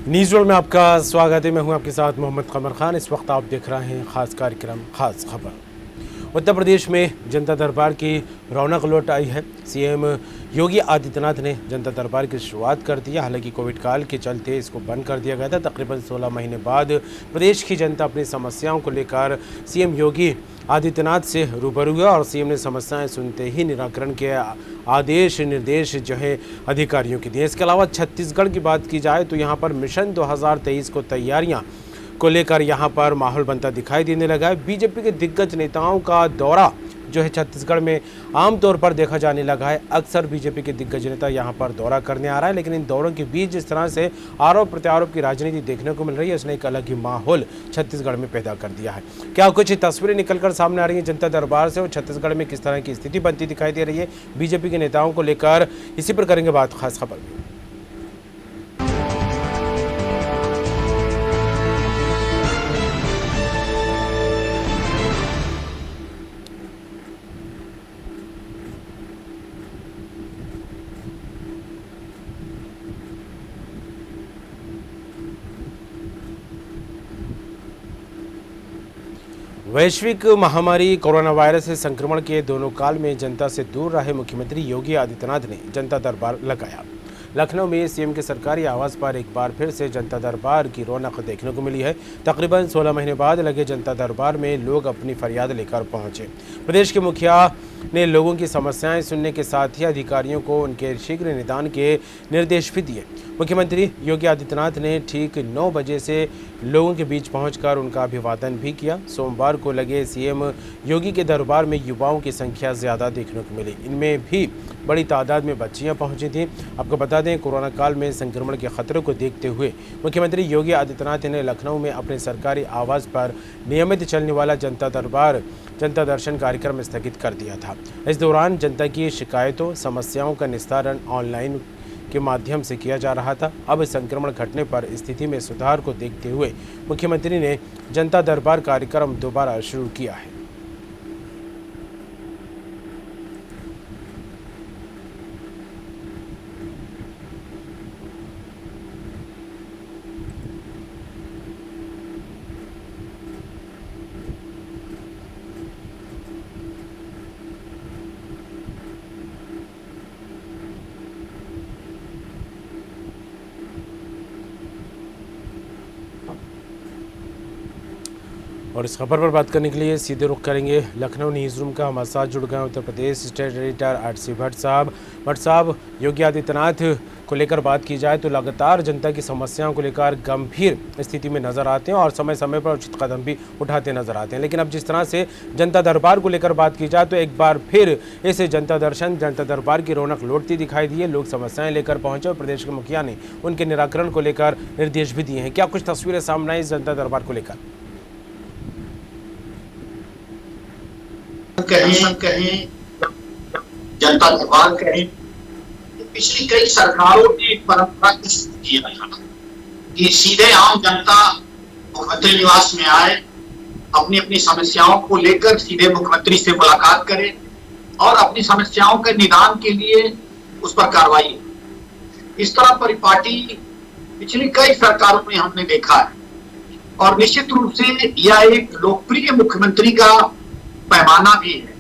News में आपका स्वागत है। मैं हूं आपके साथ मोहम्मद कमर खान। इस वक्त आप देख रहे हैं खास कार्यक्रम खास खबर। उत्तर प्रदेश में जनता दरबार की रौनक लौट आई है। सीएम योगी आदित्यनाथ ने जनता दरबार की शुरुआत कर दी है। हालांकि कोविड काल के चलते इसको बंद कर दिया गया था। तकरीबन 16 महीने बाद प्रदेश की जनता अपनी समस्याओं को लेकर सीएम योगी आदित्यनाथ से रूबरू हुआ और सीएम ने समस्याएं सुनते ही निराकरण के आदेश निर्देश जो है अधिकारियों के दिए। इसके अलावा छत्तीसगढ़ की बात की जाए तो यहाँ पर मिशन 2023 को तैयारियाँ को लेकर यहाँ पर माहौल बनता दिखाई देने लगा है। बीजेपी के दिग्गज नेताओं का दौरा जो है छत्तीसगढ़ में आमतौर पर देखा जाने लगा है। अक्सर बीजेपी के दिग्गज नेता यहाँ पर दौरा करने आ रहा है, लेकिन इन दौरों के बीच जिस तरह से आरोप प्रत्यारोप की राजनीति देखने को मिल रही है, उसने एक अलग ही माहौल छत्तीसगढ़ में पैदा कर दिया है। क्या कुछ तस्वीरें निकलकर सामने आ रही हैं जनता दरबार से और छत्तीसगढ़ में किस तरह की स्थिति बनती दिखाई दे रही है बीजेपी के नेताओं को लेकर, इसी पर करेंगे बात खास खबर में। वैश्विक महामारी कोरोना वायरस से संक्रमण के दोनों काल में जनता से दूर रहे मुख्यमंत्री योगी आदित्यनाथ ने जनता दरबार लगाया। लखनऊ में सीएम के सरकारी आवास पर एक बार फिर से जनता दरबार की रौनक देखने को मिली है। तकरीबन 16 महीने बाद लगे जनता दरबार में लोग अपनी फरियाद लेकर पहुंचे। प्रदेश के मुखिया ने लोगों की समस्याएं सुनने के साथ ही अधिकारियों को उनके शीघ्र निदान के निर्देश भी दिए। मुख्यमंत्री योगी आदित्यनाथ ने ठीक 9 बजे से लोगों के बीच पहुंचकर उनका अभिवादन भी किया। सोमवार को लगे सीएम योगी के दरबार में युवाओं की संख्या ज़्यादा देखने को मिली। इनमें भी बड़ी तादाद में बच्चियां पहुंची थीं। आपको बता दें, कोरोना काल में संक्रमण के खतरों को देखते हुए मुख्यमंत्री योगी आदित्यनाथ ने लखनऊ में अपने सरकारी आवास पर नियमित चलने वाला जनता दर्शन कार्यक्रम स्थगित कर दिया था। इस दौरान जनता की शिकायतों समस्याओं का निस्तारण ऑनलाइन के माध्यम से किया जा रहा था। अब संक्रमण घटने पर स्थिति में सुधार को देखते हुए मुख्यमंत्री ने जनता दरबार कार्यक्रम दोबारा शुरू किया है। और इस खबर पर बात करने के लिए सीधे रुख करेंगे लखनऊ न्यूज़ रूम का। हमारे साथ जुड़ गए Uttar Pradesh state editor RC Bhatt साहब। योगी आदित्यनाथ को लेकर बात की जाए तो लगातार जनता की समस्याओं को लेकर गंभीर स्थिति में नजर आते हैं और समय समय पर उचित कदम भी उठाते नजर आते हैं। लेकिन अब जिस तरह से जनता दरबार को लेकर बात की जाए तो एक बार फिर इस जनता दरबार की रौनक लौटती दिखाई दी है। लोग समस्याएं लेकर पहुंचे और प्रदेश के मुखिया ने उनके निराकरण को लेकर निर्देश भी दिए हैं। क्या कुछ तस्वीरें सामने आई इस जनता दरबार को लेकर? कहें जनता दरबार कहें, पिछली कई सरकारों ने परंपरा को शुरू किया था कि सीधे आम जनता मुख्यमंत्री निवास में आए, अपनी अपनी समस्याओं को लेकर सीधे मुख्यमंत्री से मुलाकात करे और अपनी समस्याओं के निदान के लिए उस पर कार्रवाई। इस तरह परिपाटी पिछली कई सरकारों में हमने देखा है और निश्चित रूप से यह एक लोकप्रिय मुख्यमंत्री का पैमाना भी है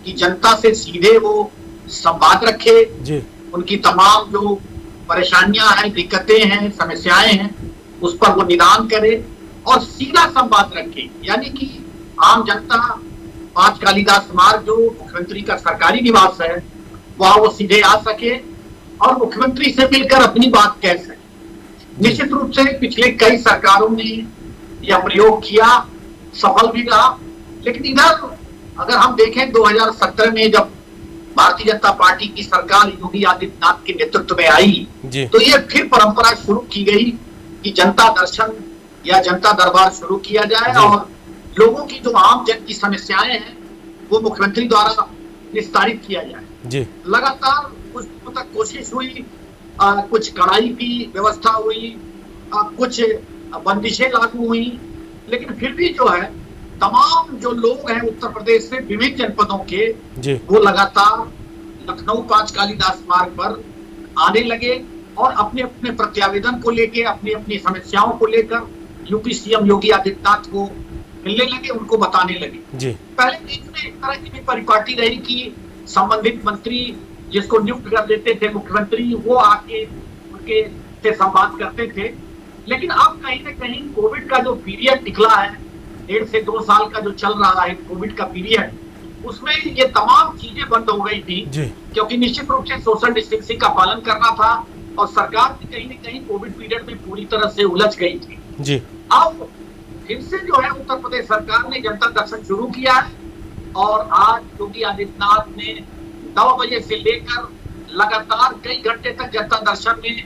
कि जनता से सीधे वो संवाद रखे जी। उनकी तमाम जो परेशानियां हैं, दिक्कतें हैं, समस्याएं हैं, उस पर वो निदान करे और सीधा संवाद रखे। यानी कि आम जनता 5 कालिदास मार्ग जो मुख्यमंत्री का सरकारी निवास है वहां वो सीधे आ सके और मुख्यमंत्री से मिलकर अपनी बात कह सके। निश्चित रूप से पिछले कई सरकारों ने यह प्रयोग किया, सफल भी रहा। लेकिन इधर अगर हम देखें 2017 में जब भारतीय जनता पार्टी की सरकार योगी आदित्यनाथ के नेतृत्व में आई तो ये फिर परंपरा शुरू की गई कि जनता दर्शन या जनता दरबार शुरू किया जाए और लोगों की जो आम जन की समस्याएं हैं वो मुख्यमंत्री द्वारा निस्तारित किया जाए। लगातार कुछ तक कोशिश हुई, कुछ कड़ाई की व्यवस्था हुई, कुछ बंदिशें लागू हुई, लेकिन फिर भी जो है तमाम जो लोग हैं उत्तर प्रदेश से विभिन्न जनपदों के वो लगातार लखनऊ 5 कालिदास मार्ग पर आने लगे और अपने अपने प्रत्यावेदन को लेके, अपनी अपनी समस्याओं को लेकर यूपी सीएम योगी आदित्यनाथ को मिलने लगे, उनको बताने लगे। जी। पहले बीच में इस तरह की भी परिपाटी रही कि संबंधित मंत्री जिसको नियुक्त कर देते थे मुख्यमंत्री, वो आके उनके से संवाद करते थे। लेकिन अब कहीं ना कहीं कोविड का जो पीरियड निकला है, 1.5 से 2 साल का जो चल रहा है कोविड का पीरियड, उसमें ये तमाम चीजें बंद हो गई थी। क्योंकि निश्चित रूप से सोशल डिस्टेंसिंग का पालन करना था और सरकार भी कहीं न कहीं कोविड पीरियड में पूरी तरह से उलझ गई थी। जी। अब फिर से जो है उत्तर प्रदेश सरकार ने जनता दर्शन शुरू किया है और आज योगी आदित्यनाथ ने 9 बजे से लेकर लगातार कई घंटे तक जनता दर्शन में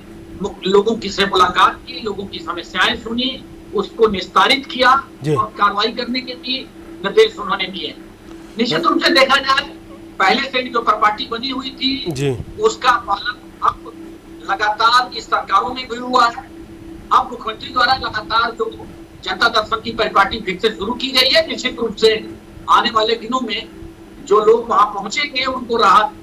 लोगों की से मुलाकात की, लोगों की समस्याएं सुनी, उसको निस्तारित किया और कार्रवाई करने के भी निर्देश उन्होंने दिए। निश्चित रूप से देखा जाए, पहले से जो परिपाटी बनी हुई थी उसका पालन अब लगातार इस सरकारों में भी हुआ है। अब मुख्यमंत्री द्वारा लगातार जो जनता दर्शन की परिपाटी फिर से शुरू की गई है। निश्चित रूप से आने वाले दिनों में जो लोग वहां पहुंचेंगे उनको राहत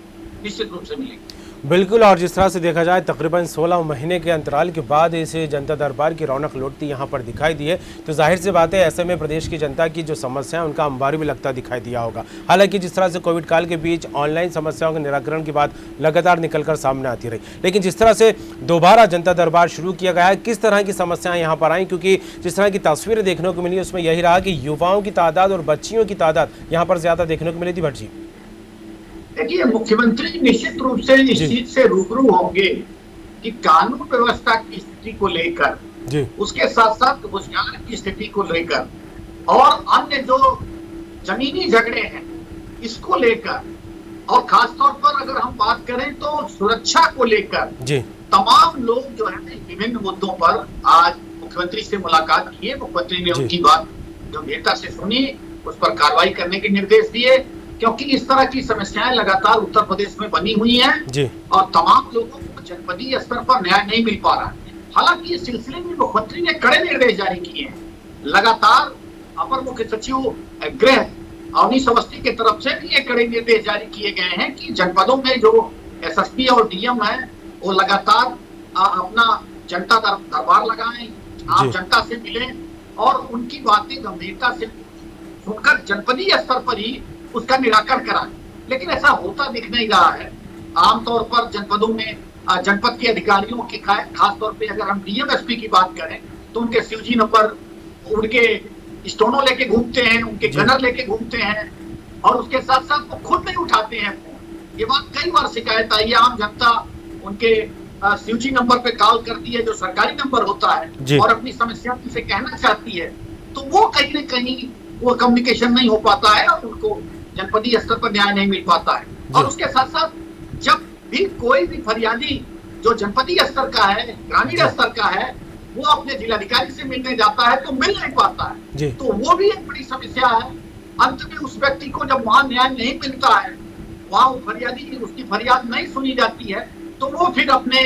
निश्चित रूप से मिलेगी। बिल्कुल। और जिस तरह से देखा जाए तकरीबन 16 महीने के अंतराल के बाद इस जनता दरबार की रौनक लौटती यहाँ पर दिखाई दी है, तो जाहिर सी बात है ऐसे में प्रदेश की जनता की जो समस्या है उनका अंबार भी लगता दिखाई दिया होगा। हालांकि जिस तरह से कोविड काल के बीच ऑनलाइन समस्याओं के निराकरण की बात लगातार निकलकर सामने आती रही, लेकिन जिस तरह से दोबारा जनता दरबार शुरू किया गया है, किस तरह की समस्याएं यहाँ पर आई? क्योंकि जिस तरह की तस्वीरें देखने को मिली उसमें यही रहा कि युवाओं की तादाद और बच्चियों की तादाद यहाँ पर ज्यादा देखने को मिली थी। भट्ट जी, देखिए, मुख्यमंत्री निश्चित रूप से इस चीज से रूबरू होंगे कि कानून व्यवस्था की स्थिति को लेकर, उसके साथ साथ रोजगार की स्थिति को लेकर और अन्य जो जमीनी झगड़े हैं इसको लेकर, और खासतौर पर अगर हम बात करें तो सुरक्षा को लेकर तमाम लोग जो है विभिन्न मुद्दों पर आज मुख्यमंत्री से मुलाकात किए। मुख्यमंत्री ने उनकी बात गंभीरता से सुनी, उस पर कार्रवाई करने के निर्देश दिए, क्योंकि इस तरह की समस्याएं लगातार उत्तर प्रदेश में बनी हुई हैं और तमाम लोगों को जनपदीय स्तर पर न्याय नहीं मिल पा रहा है। हालांकि इस सिलसिले में मुख्यमंत्री ने कड़े निर्देश जारी किए हैं। लगातार अपर मुख्य सचिव गृह अवनीश अवस्थी की तरफ से भी ये कड़े निर्देश जारी किए गए हैं कि जनपदों में जो एसएसपी और डीएम है वो लगातार अपना जनता दरबार लगाएं, आम जनता से मिलें और उनकी बातें गंभीरता से सुनकर जनपदीय स्तर पर ही उसका निराकरण कराएं। लेकिन ऐसा होता दिख नहीं रहा है। आमतौर पर जनपदों में जनपद के अधिकारियों के खास तौर पे अगर हम डीएम एसपी की बात करें तो उनके सीजी नंबर, उनके स्टोनो लेके घूमते हैं, उनके गनर लेके घूमते हैं और उसके साथ साथ वो खुद नहीं उठाते हैं फोन। ये बात कई बार शिकायत आई है। आम जनता उनके सीजी नंबर पे कॉल करती है जो सरकारी नंबर होता है और अपनी समस्या से कहना चाहती है, तो वो कहीं न कहीं वो कम्युनिकेशन नहीं हो पाता है और उनको जनपदीय स्तर पर न्याय नहीं मिल पाता है। और उसके साथ साथ जब भी कोई भी फरियादी जो जनपदीय स्तर का है, ग्रामीण स्तर का है, वो अपने जिलाधिकारी से मिलने जाता है तो मिल नहीं पाता है, तो वो भी एक बड़ी समस्या है। अंत में उस व्यक्ति को जब वहां न्याय नहीं मिलता है, वहां फरियादी उसकी फरियाद नहीं सुनी जाती है, तो वो फिर अपने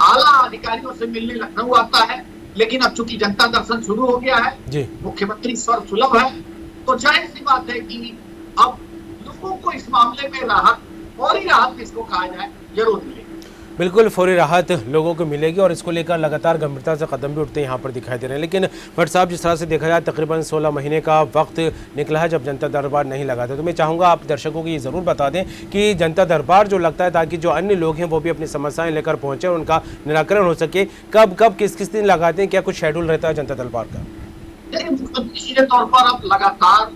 आला अधिकारियों से मिलने लखनऊ आता है। लेकिन अब चूंकि जनता दर्शन शुरू हो गया है, मुख्यमंत्री स्वर सुलभ है, तो जाहिर सी बात है कि अब लोगों को इस मामले में राहत, फौरी राहत जिसको कहा जाए, जरूर मिलेगी। बिल्कुल फौरी राहत लोगों को मिलेगी और इसको लेकर लगातार गंभीरता से कदम भी उठते यहाँ पर दिखाई दे रहे हैं। लेकिन भट्ट साहब, जिस तरह से देखा जाए तकरीबन 16 महीने का वक्त निकला है जब जनता दरबार नहीं लगा था, तो मैं चाहूँगा आप दर्शकों को ये ज़रूर बता दें कि जनता दरबार जो लगता है ताकि जो अन्य लोग हैं वो भी अपनी समस्याएं लेकर पहुँचे और उनका निराकरण हो सके, कब कब किस किस दिन लगाते हैं, क्या कुछ शेड्यूल रहता है जनता दरबार का? सीधे तौर पर अब लगातार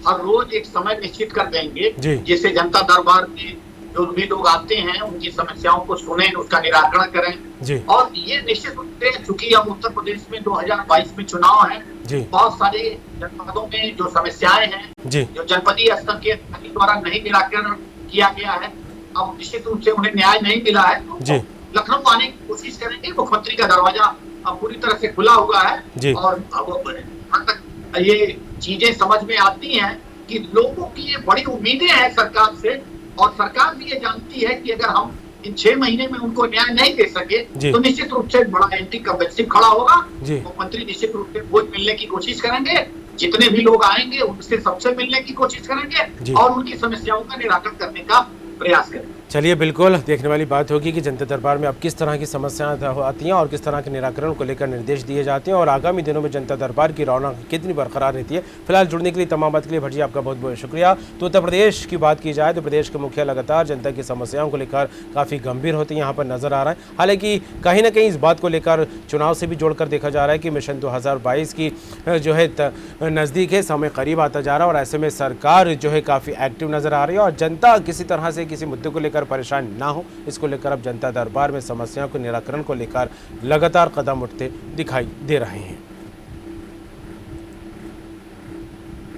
हर रोज एक समय निश्चित कर देंगे जिससे जनता दरबार में जो भी लोग आते हैं उनकी समस्याओं को सुने, उसका निराकरण करें। और ये निश्चित रूप से चूंकि अब उत्तर प्रदेश में 2022 में चुनाव है, बहुत सारे जनपदों में जो समस्याएं हैं जो जनपदीय स्तर के द्वारा नहीं निराकरण किया गया है, अब निश्चित रूप से उन्हें न्याय नहीं मिला है, तो लखनऊ आने की कोशिश करेंगे। मुख्यमंत्री का दरवाजा अब पूरी तरह से खुला हुआ है और अब ये चीजें समझ में आती हैं कि लोगों की ये बड़ी उम्मीदें हैं सरकार से, और सरकार भी ये जानती है कि अगर हम इन 6 महीने में उनको न्याय नहीं दे सके तो निश्चित रूप से बड़ा एंटी कंपल्सिव खड़ा होगा। मुख्यमंत्री निश्चित रूप से वो मिलने की कोशिश करेंगे, जितने भी लोग आएंगे उनसे सबसे मिलने की कोशिश करेंगे और उनकी समस्याओं का निराकरण करने का प्रयास करें। चलिए, बिल्कुल देखने वाली बात होगी कि जनता दरबार में अब किस तरह की समस्याएं आती हैं और किस तरह के निराकरण को लेकर निर्देश दिए जाते हैं और आगामी दिनों में जनता दरबार की रौनक कितनी बरकरार रहती है। फिलहाल जुड़ने के लिए, तमाम बात के लिए भट्ट जी आपका बहुत बहुत शुक्रिया। तो उत्तर प्रदेश की बात की जाए तो प्रदेश के मुखिया लगातार जनता की समस्याओं को लेकर काफ़ी गंभीर होते यहाँ पर नजर आ रहा है। हालांकि कहीं ना कहीं इस बात को लेकर चुनाव से भी जोड़कर देखा जा रहा है कि मिशन 2022 की जो है नज़दीक है, समय करीब आता जा रहा है और ऐसे में सरकार जो है काफ़ी एक्टिव नज़र आ रही है और जनता किसी तरह से किसी मुद्दे को लेकर परेशान ना हो, इसको लेकर अब जनता दरबार में समस्याओं के निराकरण को लेकर लगातार कदम उठते दिखाई दे रहे हैं।